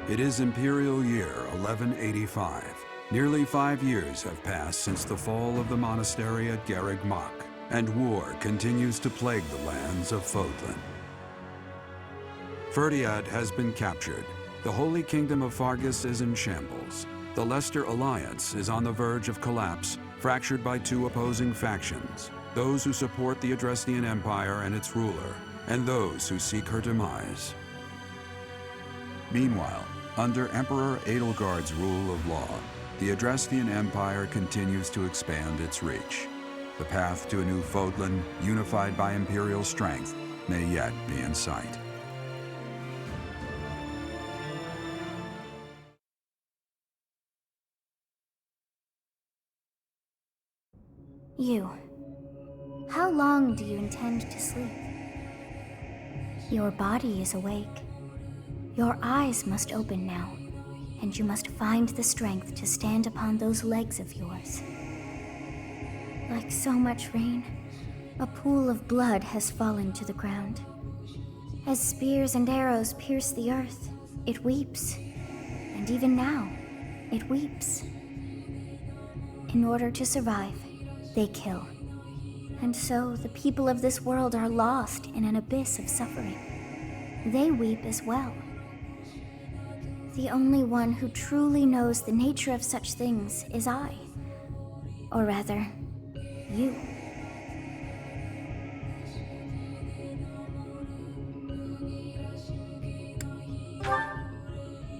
It is Imperial Year 1185. Nearly 5 years have passed since the fall of the monastery at Garreg Mach, and war continues to plague the lands of Fódlan. Verdant has been captured. The Holy Kingdom of Fargus is in shambles. The Leicester Alliance is on the verge of collapse, fractured by two opposing factions: those who support the Adrestian Empire and its ruler, and those who seek her demise. Meanwhile, under Emperor Edelgard's rule of law, the Adrestian Empire continues to expand its reach. The path to a new Fódlan, unified by imperial strength, may yet be in sight. You. How long do you intend to sleep? Your body is awake. Your eyes must open now, and you must find the strength to stand upon those legs of yours. Like so much rain, a pool of blood has fallen to the ground. As spears and arrows pierce the earth, it weeps. And even now, it weeps. In order to survive, they kill. And so the people of this world are lost in an abyss of suffering. They weep as well. The only one who truly knows the nature of such things is I. Or rather, you.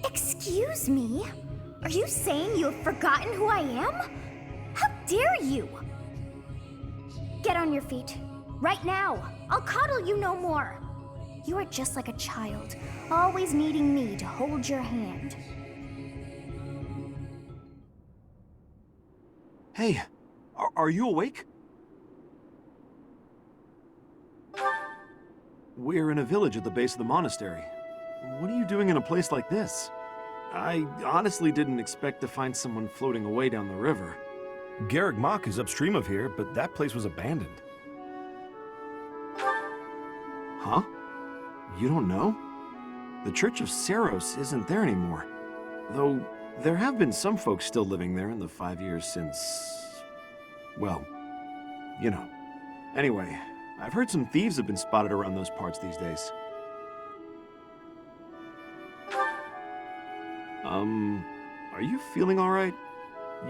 Excuse me? Are you saying you have forgotten who I am? How dare you! Get on your feet. Right now. I'll coddle you no more. You are just like a child, always needing me to hold your hand. Hey, are you awake? We're in a village at the base of the monastery. What are you doing in a place like this? I honestly didn't expect to find someone floating away down the river. Garreg Mach is upstream of here, but that place was abandoned. Huh? You don't know? The Church of Saros isn't there anymore. Though, there have been some folks still living there in the 5 years since... well, you know. Anyway, I've heard some thieves have been spotted around those parts these days. Are you feeling alright?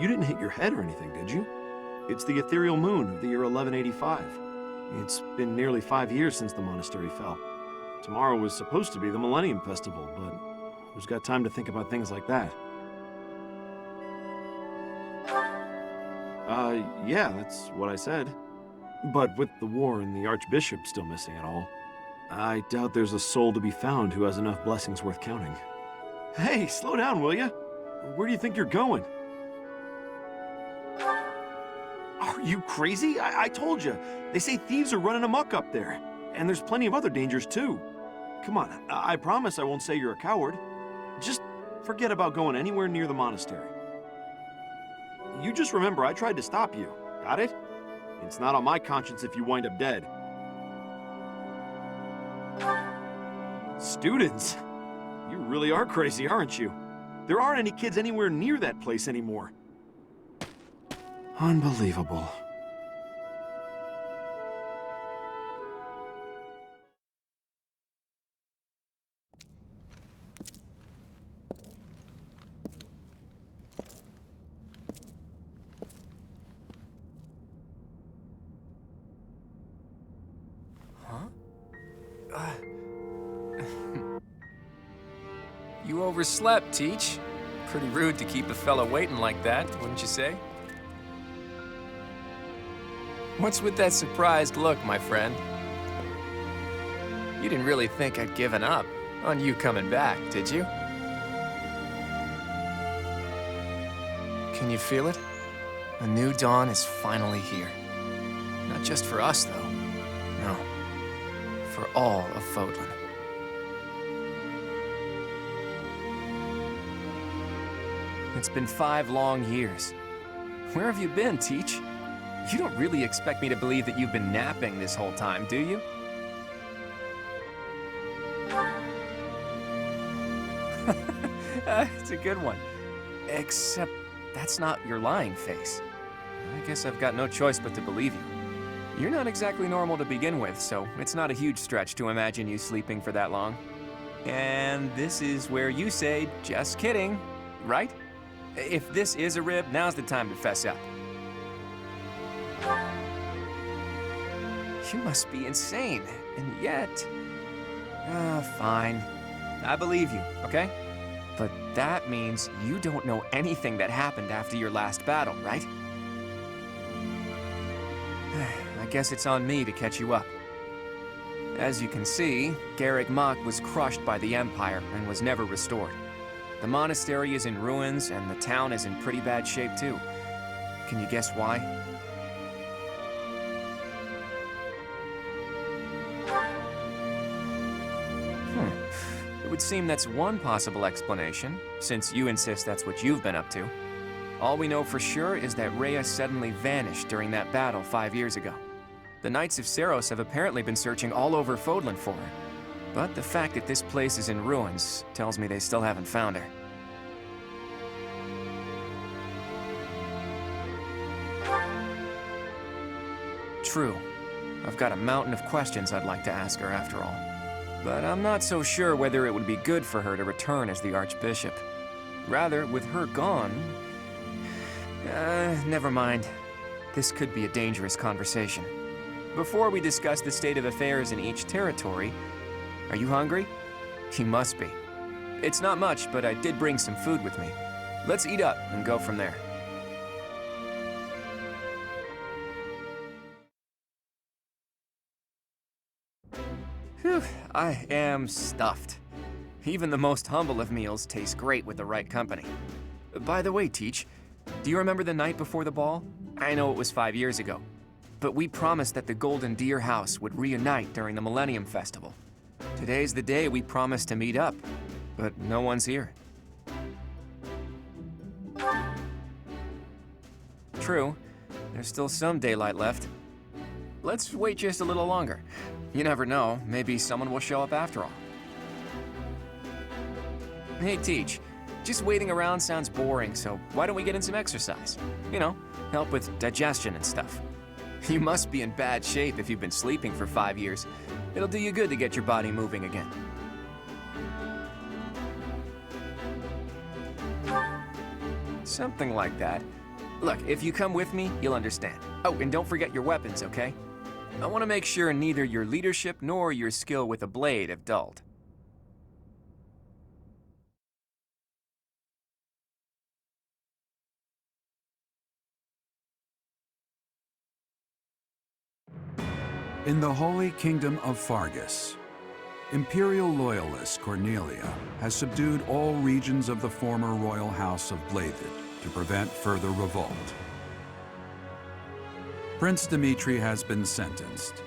You didn't hit your head or anything, did you? It's the ethereal moon of the year 1185. It's been nearly 5 years since the monastery fell. Tomorrow was supposed to be the Millennium Festival, but who's got time to think about things like that? Yeah, that's what I said. But with the war and the Archbishop still missing it all, I doubt there's a soul to be found who has enough blessings worth counting. Hey, slow down, will ya? Where do you think you're going? Are you crazy? I told you. They say thieves are running amok up there. And there's plenty of other dangers, too. Come on, I promise I won't say you're a coward. Just forget about going anywhere near the monastery. You just remember I tried to stop you. Got it? It's not on my conscience if you wind up dead. Students? You really are crazy, aren't you? There aren't any kids anywhere near that place anymore. Unbelievable. You overslept, Teach. Pretty rude to keep a fella waiting like that, wouldn't you say? What's with that surprised look, my friend? You didn't really think I'd given up on you coming back, did you? Can you feel it? A new dawn is finally here. Not just for us, though. No. For all of Fódlan. It's been 5 long years. Where have you been, Teach? You don't really expect me to believe that you've been napping this whole time, do you? It's a good one. Except that's not your lying face. I guess I've got no choice but to believe you. You're not exactly normal to begin with, so it's not a huge stretch to imagine you sleeping for that long. And this is where you say, just kidding, right? If this is a rib, now's the time to fess up. You must be insane, and yet... fine. I believe you, okay? But that means you don't know anything that happened after your last battle, right? I guess it's on me to catch you up. As you can see, Garreg Mach was crushed by the Empire and was never restored. The monastery is in ruins, and the town is in pretty bad shape too. Can you guess why? It would seem that's one possible explanation, since you insist that's what you've been up to. All we know for sure is that Rhea suddenly vanished during that battle 5 years ago. The Knights of Seiros have apparently been searching all over Fódlan for her. But the fact that this place is in ruins tells me they still haven't found her. True. I've got a mountain of questions I'd like to ask her after all. But I'm not so sure whether it would be good for her to return as the Archbishop. Rather, with her gone... never mind. This could be a dangerous conversation. Before we discuss the state of affairs in each territory, are you hungry? You must be. It's not much, but I did bring some food with me. Let's eat up and go from there. Whew, I am stuffed. Even the most humble of meals taste great with the right company. By the way, Teach, do you remember the night before the ball? I know it was 5 years ago, but we promised that the Golden Deer House would reunite during the Millennium Festival. Today's the day we promised to meet up, but no one's here. True, there's still some daylight left. Let's wait just a little longer. You never know, maybe someone will show up after all. Hey, Teach, just waiting around sounds boring, so why don't we get in some exercise? You know, help with digestion and stuff. You must be in bad shape if you've been sleeping for 5 years. It'll do you good to get your body moving again. Something like that. Look, if you come with me, you'll understand. Oh, and don't forget your weapons, okay? I want to make sure neither your leadership nor your skill with a blade have dulled. In the Holy Kingdom of Fargus, Imperial loyalist Cornelia has subdued all regions of the former royal house of Byleth to prevent further revolt. Prince Dimitri has been sentenced.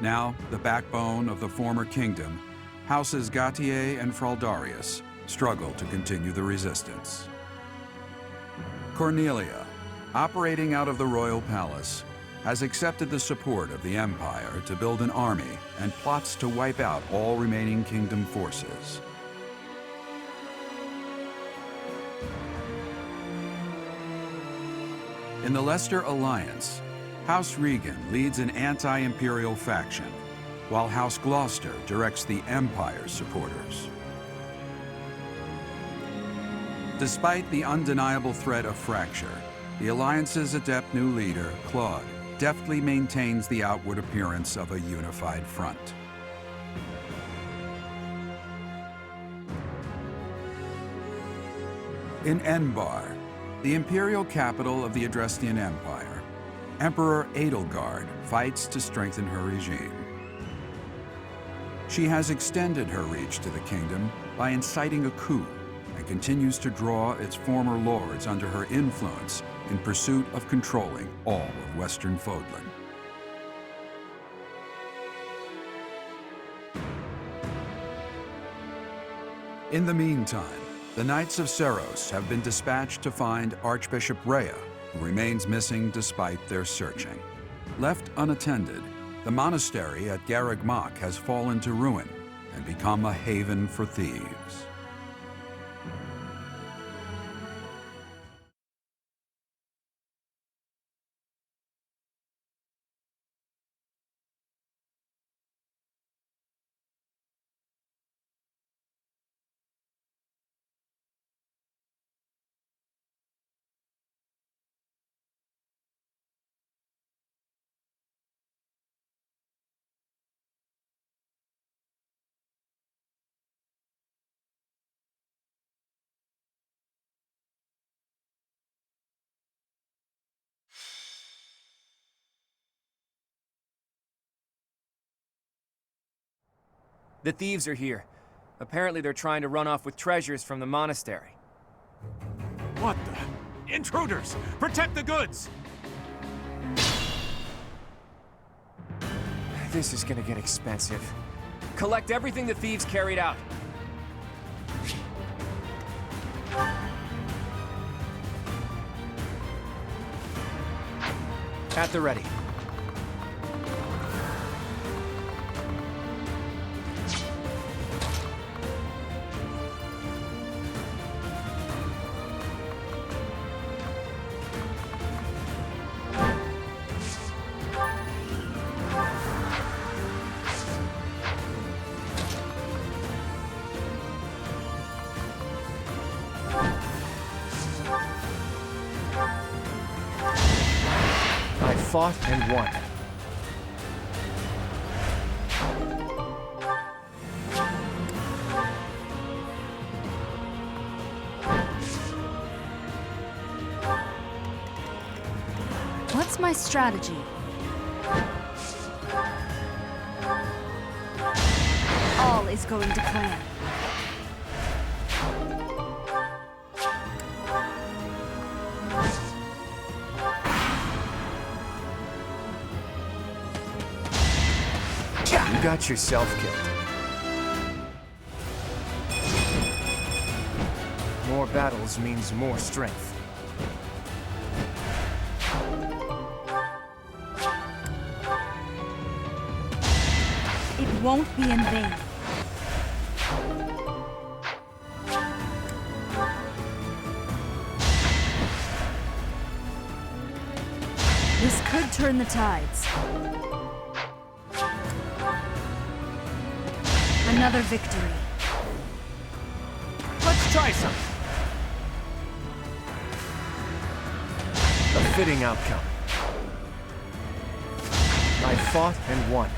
Now, the backbone of the former kingdom, Houses Gautier and Fraldarius, struggle to continue the resistance. Cornelia, operating out of the royal palace, has accepted the support of the Empire to build an army and plots to wipe out all remaining kingdom forces. In the Leicester Alliance, House Regan leads an anti-imperial faction, while House Gloucester directs the Empire's supporters. Despite the undeniable threat of fracture, the Alliance's adept new leader, Claude, deftly maintains the outward appearance of a unified front. In Enbar, the imperial capital of the Adrestian Empire, Emperor Edelgard fights to strengthen her regime. She has extended her reach to the kingdom by inciting a coup and continues to draw its former lords under her influence in pursuit of controlling all of Western Fódlan. In the meantime, the Knights of Seiros have been dispatched to find Archbishop Rhea, who remains missing despite their searching. Left unattended, the monastery at Garreg Mach has fallen to ruin and become a haven for thieves. The thieves are here. Apparently they're trying to run off with treasures from the monastery. What the? Intruders! Protect the goods! This is gonna get expensive. Collect everything the thieves carried out. At the ready. I fought and won. What's my strategy? All is going to plan. You got yourself killed. More battles means more strength. It won't be in vain. This could turn the tides. Another victory. Let's try some! A fitting outcome. I fought and won.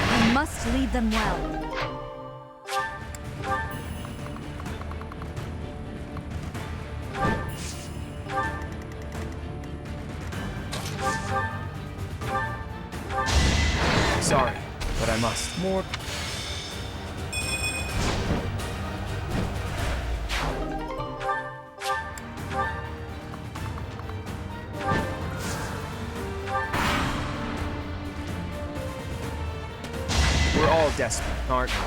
I must lead them well. Sorry, but I must. More. We're all desperate, aren't we?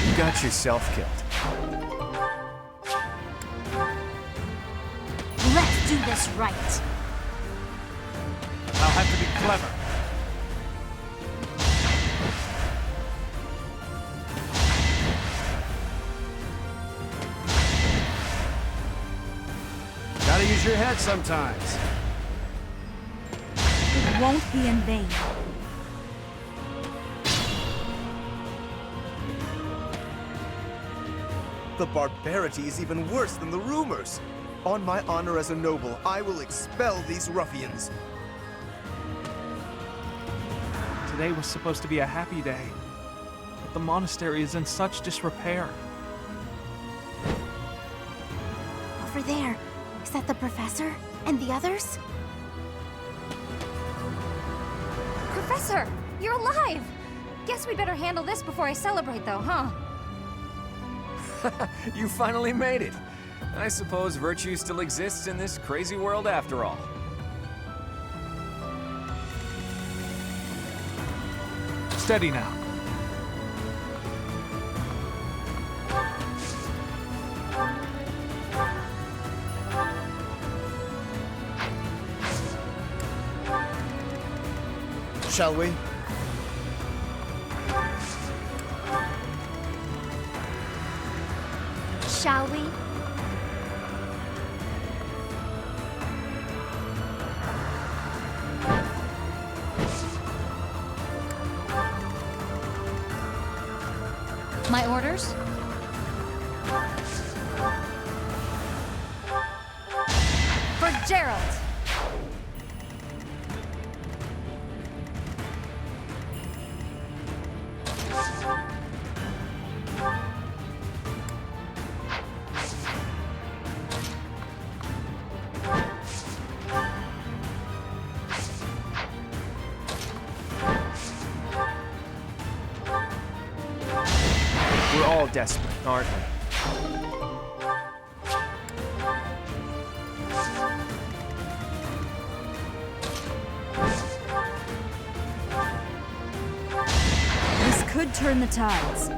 You got yourself killed. Let's do this right. I'll have to be clever. Gotta use your head sometimes. It won't be in vain. The barbarity is even worse than the rumors. On my honor as a noble, I will expel these ruffians. Today was supposed to be a happy day, but the monastery is in such disrepair. Over there. Is that the professor? And the others? Professor, you're alive! Guess we better handle this before I celebrate, though, huh? You finally made it. I suppose virtue still exists in this crazy world after all. Steady now. Shall we? Shall we? My orders? For Gerald! desperate, aren't we? This could turn the tides.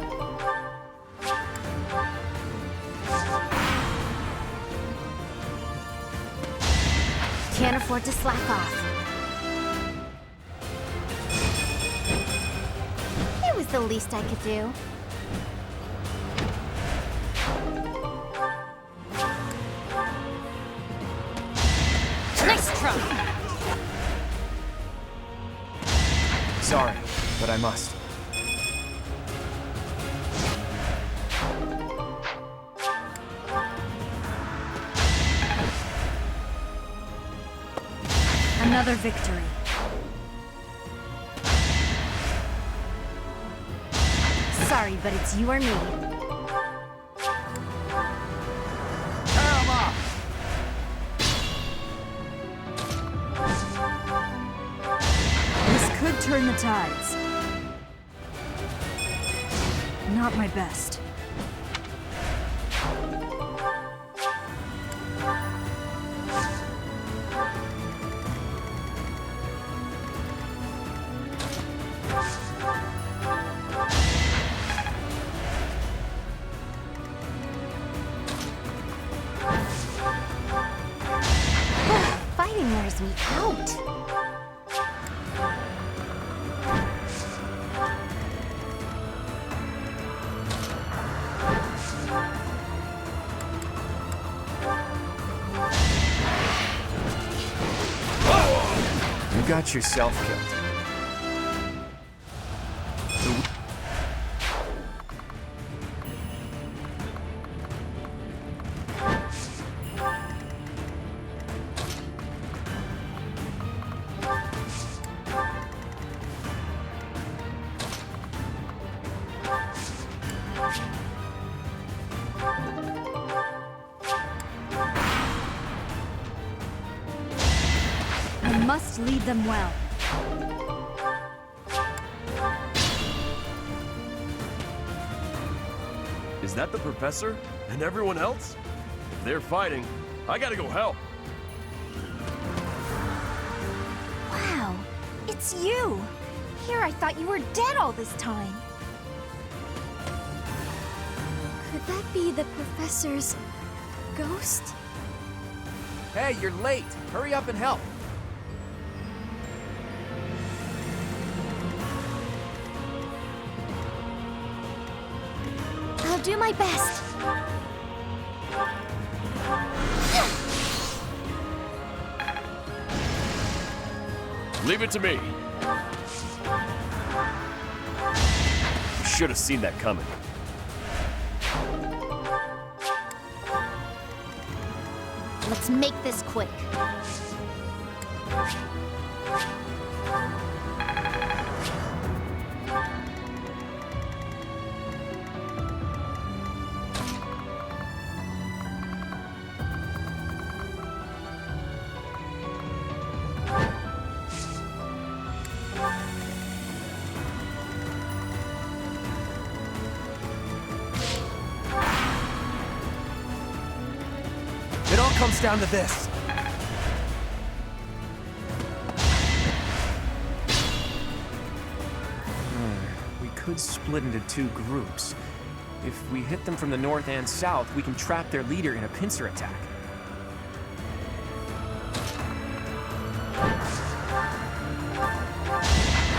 Can't afford to slack off. It was the least I could do. Nice try! Sorry, but I must. Another victory. Sorry, but it's you or me. This could turn the tides. Not my best. Fighting wears me out. You got yourself killed. I must lead them well. Is that the professor? And everyone else? If they're fighting, I gotta go help. Wow, it's you! Here I thought you were dead all this time. Could that be the professor's ghost? Hey, you're late. Hurry up and help. I'll do my best. Leave it to me. You should have seen that coming. Let's make this quick. It all comes down to this. We could split into two groups. If we hit them from the north and south, we can trap their leader in a pincer attack.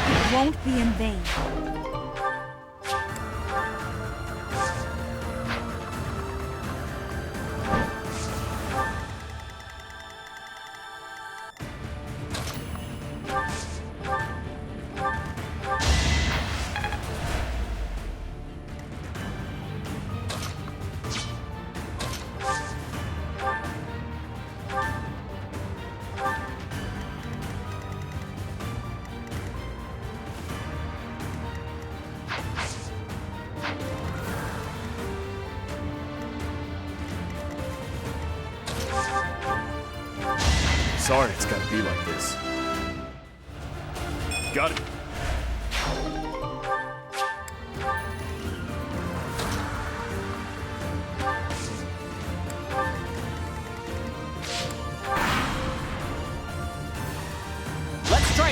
It won't be in vain. Sorry it's gotta be like this. Got it.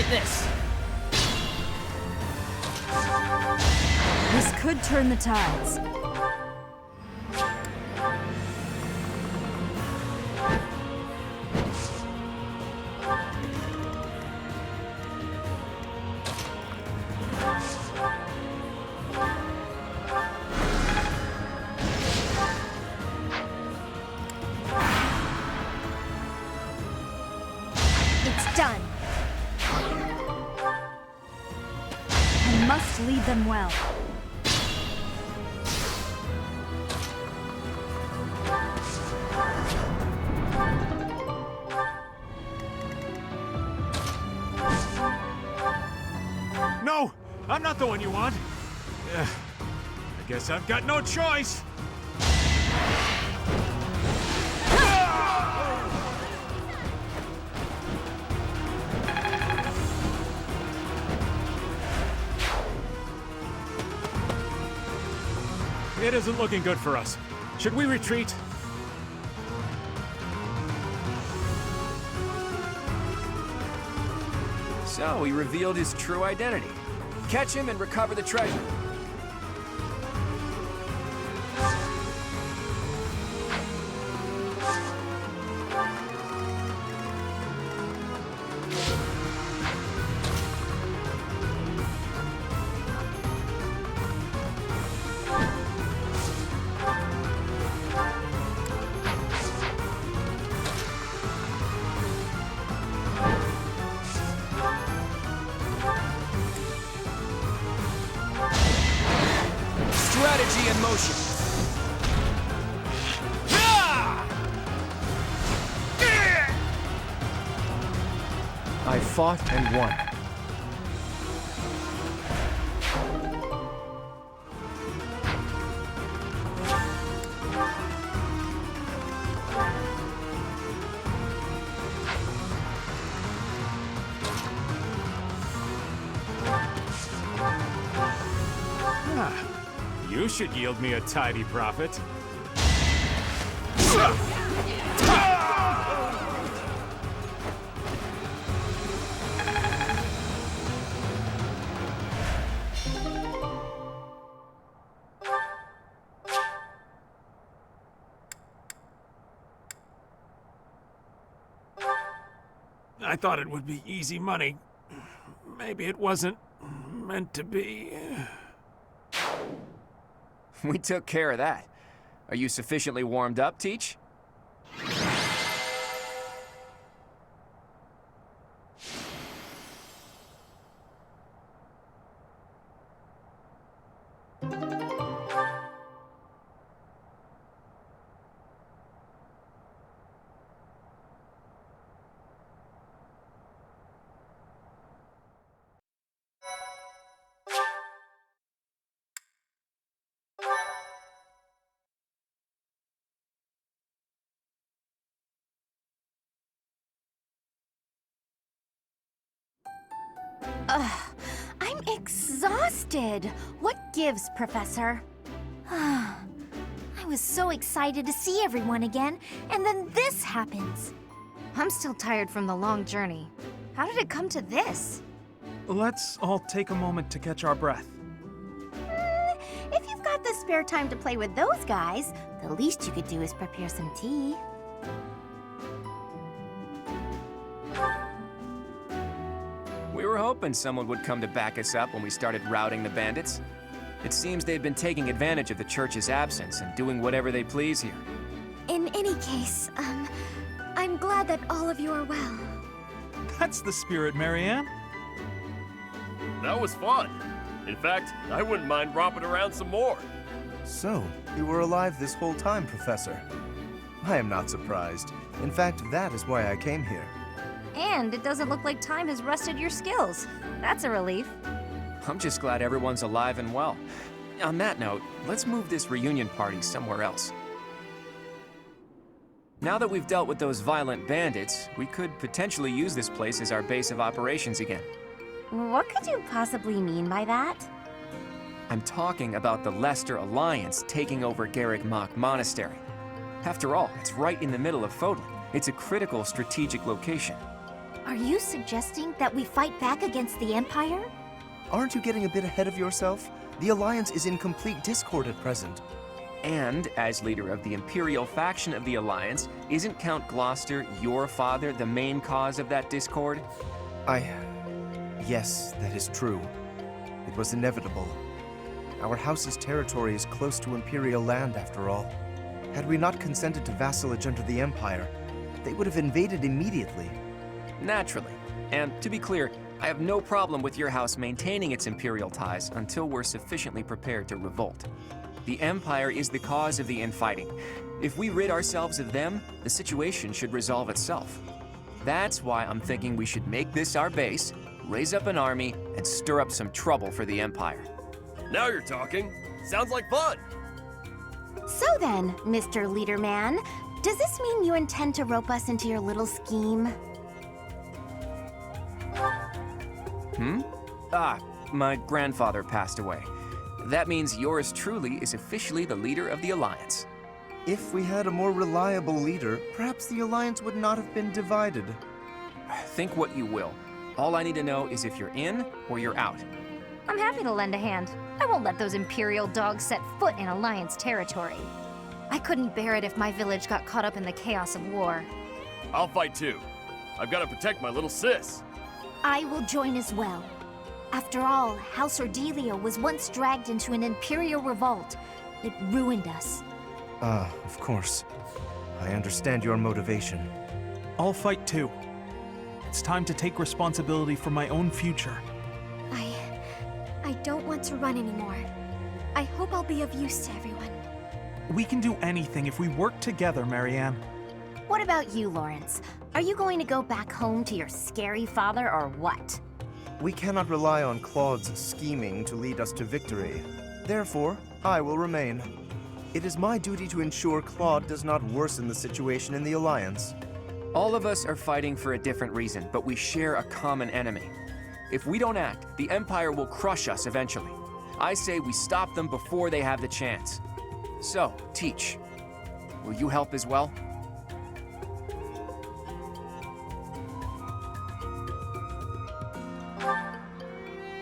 this! This could turn the tides. It's done. I must lead them well. No! I'm not the one you want! I guess I've got no choice! It isn't looking good for us. Should we retreat? So he revealed his true identity. Catch him and recover the treasure. Strategy in motion. I fought and won. You should yield me a tidy profit. I thought it would be easy money. Maybe it wasn't meant to be. We took care of that. Are you sufficiently warmed up, Teach? I'm exhausted. What gives, Professor? I was so excited to see everyone again, and then this happens. I'm still tired from the long journey. How did it come to this? Let's all take a moment to catch our breath. If you've got the spare time to play with those guys, the least you could do is prepare some tea. We were hoping someone would come to back us up when we started routing the bandits. It seems they've been taking advantage of the church's absence and doing whatever they please here. In any case, I'm glad that all of you are well. That's the spirit, Marianne. That was fun. In fact, I wouldn't mind romping around some more. So, you were alive this whole time, Professor. I am not surprised. In fact, that is why I came here. And it doesn't look like time has rusted your skills. That's a relief. I'm just glad everyone's alive and well. On that note, let's move this reunion party somewhere else. Now that we've dealt with those violent bandits, we could potentially use this place as our base of operations again. What could you possibly mean by that? I'm talking about the Leicester Alliance taking over Garreg Mach Monastery. After all, it's right in the middle of Fódlan. It's a critical strategic location. Are you suggesting that we fight back against the Empire? Aren't you getting a bit ahead of yourself? The Alliance is in complete discord at present. And, as leader of the Imperial faction of the Alliance, isn't Count Gloucester, your father, the main cause of that discord? Yes, that is true. It was inevitable. Our house's territory is close to Imperial land, after all. Had we not consented to vassalage under the Empire, they would have invaded immediately. Naturally. And to be clear, I have no problem with your house maintaining its Imperial ties until we're sufficiently prepared to revolt. The Empire is the cause of the infighting. If we rid ourselves of them, the situation should resolve itself. That's why I'm thinking we should make this our base, raise up an army, and stir up some trouble for the Empire. Now you're talking. Sounds like fun. So then, Mr. Leaderman, does this mean you intend to rope us into your little scheme? My grandfather passed away. That means yours truly is officially the leader of the Alliance. If we had a more reliable leader, perhaps the Alliance would not have been divided. Think what you will. All I need to know is if you're in or you're out. I'm happy to lend a hand. I won't let those Imperial dogs set foot in Alliance territory. I couldn't bear it if my village got caught up in the chaos of war. I'll fight too. I've got to protect my little sis. I will join as well. After all, House Ordelia was once dragged into an Imperial revolt. It ruined us. Of course. I understand your motivation. I'll fight too. It's time to take responsibility for my own future. I don't want to run anymore. I hope I'll be of use to everyone. We can do anything if we work together, Marianne. What about you, Lawrence? Are you going to go back home to your scary father or what? We cannot rely on Claude's scheming to lead us to victory. Therefore, I will remain. It is my duty to ensure Claude does not worsen the situation in the Alliance. All of us are fighting for a different reason, but we share a common enemy. If we don't act, the Empire will crush us eventually. I say we stop them before they have the chance. So, Teach, will you help as well?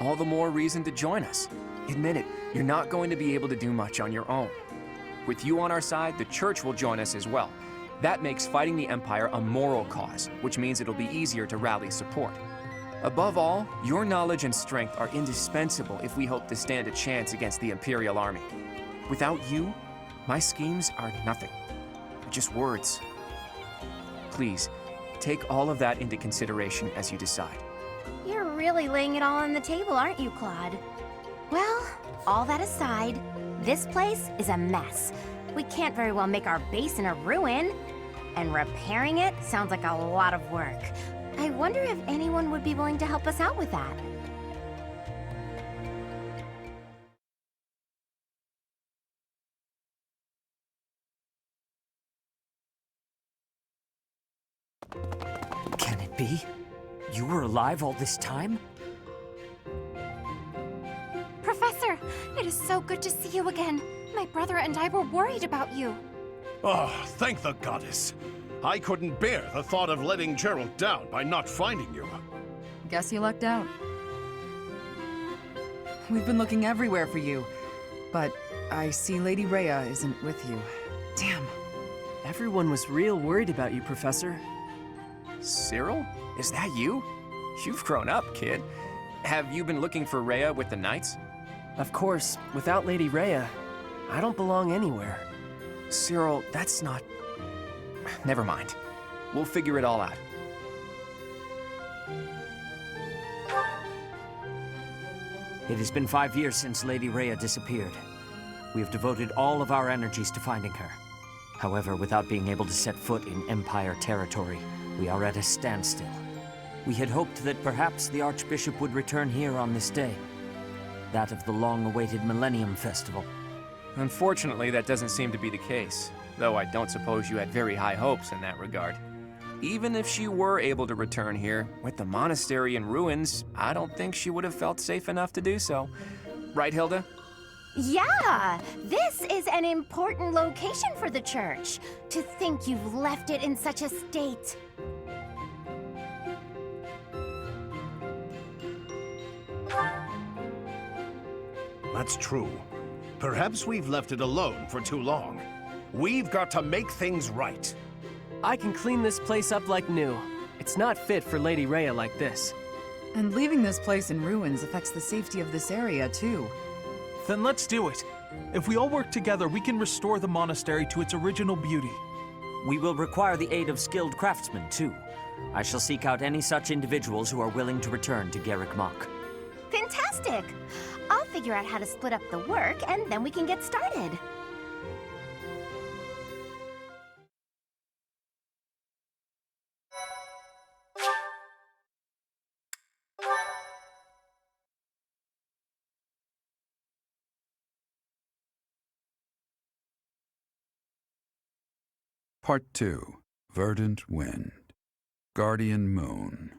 All the more reason to join us. Admit it, you're not going to be able to do much on your own. With you on our side, the Church will join us as well. That makes fighting the Empire a moral cause, which means it'll be easier to rally support. Above all, your knowledge and strength are indispensable if we hope to stand a chance against the Imperial army. Without you, my schemes are nothing. They're just words. Please, take all of that into consideration as you decide. You're really laying it all on the table, aren't you, Claude? Well, all that aside, this place is a mess. We can't very well make our base in a ruin. And repairing it sounds like a lot of work. I wonder if anyone would be willing to help us out with that. Can it be? You were alive all this time? Professor, it is so good to see you again. My brother and I were worried about you. Oh, thank the goddess. I couldn't bear the thought of letting Gerald down by not finding you. Guess you lucked out. We've been looking everywhere for you, but I see Lady Rhea isn't with you. Damn. Everyone was real worried about you, Professor. Cyril? Is that you? You've grown up, kid. Have you been looking for Rhea with the Knights? Of course, without Lady Rhea, I don't belong anywhere. Cyril, that's not... Never mind. We'll figure it all out. It has been 5 years since Lady Rhea disappeared. We have devoted all of our energies to finding her. However, without being able to set foot in Empire territory, we are at a standstill. We had hoped that perhaps the Archbishop would return here on this day. That of the long-awaited Millennium Festival. Unfortunately, that doesn't seem to be the case, though I don't suppose you had very high hopes in that regard. Even if she were able to return here, with the monastery in ruins, I don't think she would have felt safe enough to do so. Right, Hilda? Yeah! This is an important location for the church. To think you've left it in such a state. That's true. Perhaps we've left it alone for too long. We've got to make things right. I can clean this place up like new. It's not fit for Lady Rhea like this. And leaving this place in ruins affects the safety of this area, too. Then let's do it. If we all work together, we can restore the monastery to its original beauty. We will require the aid of skilled craftsmen, too. I shall seek out any such individuals who are willing to return to Garreg Mach. Fantastic! I'll figure out how to split up the work, and then we can get started. Part 2. Verdant Wind. Guardian Moon.